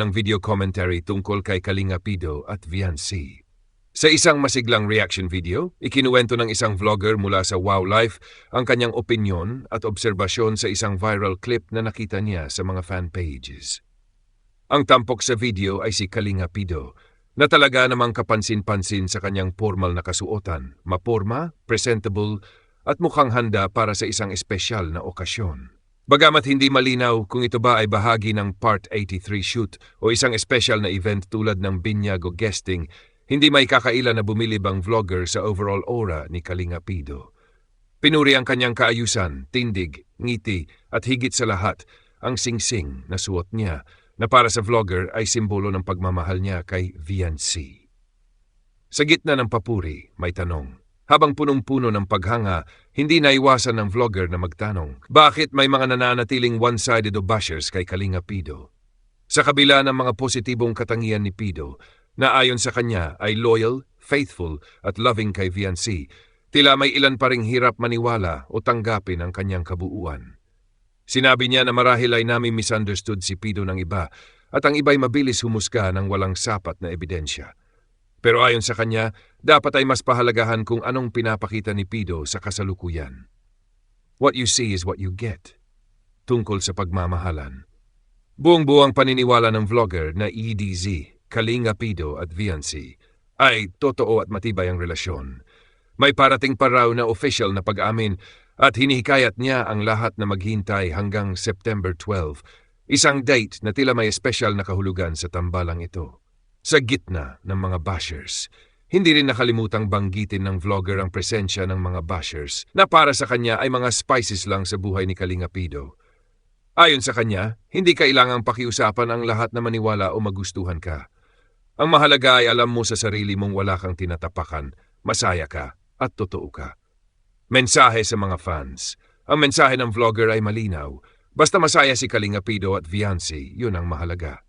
ng video commentary tungkol kay Kalinga Pido at Viancy. Sa isang masiglang reaction video, ikinuwento ng isang vlogger mula sa Wow Life ang kanyang opinyon at obserbasyon sa isang viral clip na nakita niya sa mga fan pages. Ang tampok sa video ay si Kalinga Pido, na talaga namang kapansin-pansin sa kanyang formal na kasuotan, maporma, presentable, at mukhang handa para sa isang espesyal na okasyon. Bagamat hindi malinaw kung ito ba ay bahagi ng Part 83 shoot o isang espesyal na event tulad ng binyag o guesting, hindi may kakaila na bumilib ang vlogger sa overall aura ni Kalinga Pido. Pinuri ang kanyang kaayusan, tindig, ngiti at higit sa lahat ang singsing na suot niya na para sa vlogger ay simbolo ng pagmamahal niya kay Viancy. Sa gitna ng papuri, may tanong. Habang punong-puno ng paghanga, hindi naiwasan ng vlogger na magtanong, bakit may mga nananatiling one-sided o bashers kay Kalinga Pido? Sa kabila ng mga positibong katangian ni Pido, na ayon sa kanya ay loyal, faithful at loving kay Viancy, tila may ilan pa ring hirap maniwala o tanggapin ang kanyang kabuuan. Sinabi niya na marahil ay namin misunderstood si Pido ng iba at ang iba'y mabilis humusga ng walang sapat na ebidensya. Pero ayon sa kanya, dapat ay mas pahalagahan kung anong pinapakita ni Pido sa kasalukuyan. What you see is what you get. Tungkol sa pagmamahalan. Buong-buo ang paniniwala ng vlogger na EDZ, Kalinga Pido at Viancy ay totoo at matibay ang relasyon. May parating pa raw na official na pag-amin at hinihikayat niya ang lahat na maghintay hanggang September 12, isang date na tila may espesyal na kahulugan sa tambalang ito. Sa gitna ng mga bashers, hindi rin nakalimutang banggitin ng vlogger ang presensya ng mga bashers na para sa kanya ay mga spices lang sa buhay ni Kalinga Pido. Ayon sa kanya, hindi kailangang pakiusapan ang lahat na maniwala o magustuhan ka. Ang mahalaga ay alam mo sa sarili mong wala kang tinatapakan, masaya ka at totoo ka. Mensahe sa mga fans. Ang mensahe ng vlogger ay malinaw. Basta masaya si Kalinga Pido at Viancy, yun ang mahalaga.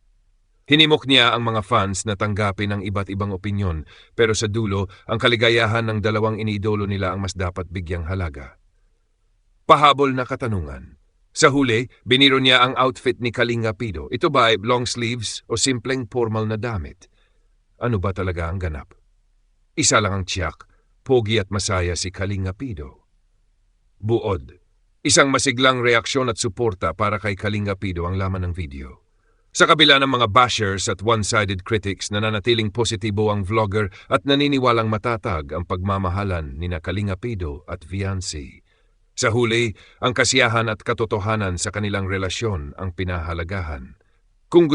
Hinimok niya ang mga fans na tanggapin ang iba't ibang opinyon, pero sa dulo, ang kaligayahan ng dalawang iniidolo nila ang mas dapat bigyang halaga. Pahabol na katanungan. Sa huli, biniro niya ang outfit ni Kalinga Pido. Ito ba ay long sleeves o simpleng formal na damit? Ano ba talaga ang ganap? Isa lang ang tiyak, pogi at masaya si Kalinga Pido. Buod. Isang masiglang reaksyon at suporta para kay Kalinga Pido ang laman ng video. Sa kabila ng mga bashers at one-sided critics, nananatiling positibo ang vlogger at naniniwalang matatag ang pagmamahalan ni Kalinga Pido at Viancy. Sa huli, ang kasiyahan at katotohanan sa kanilang relasyon ang pinahalagahan. Kung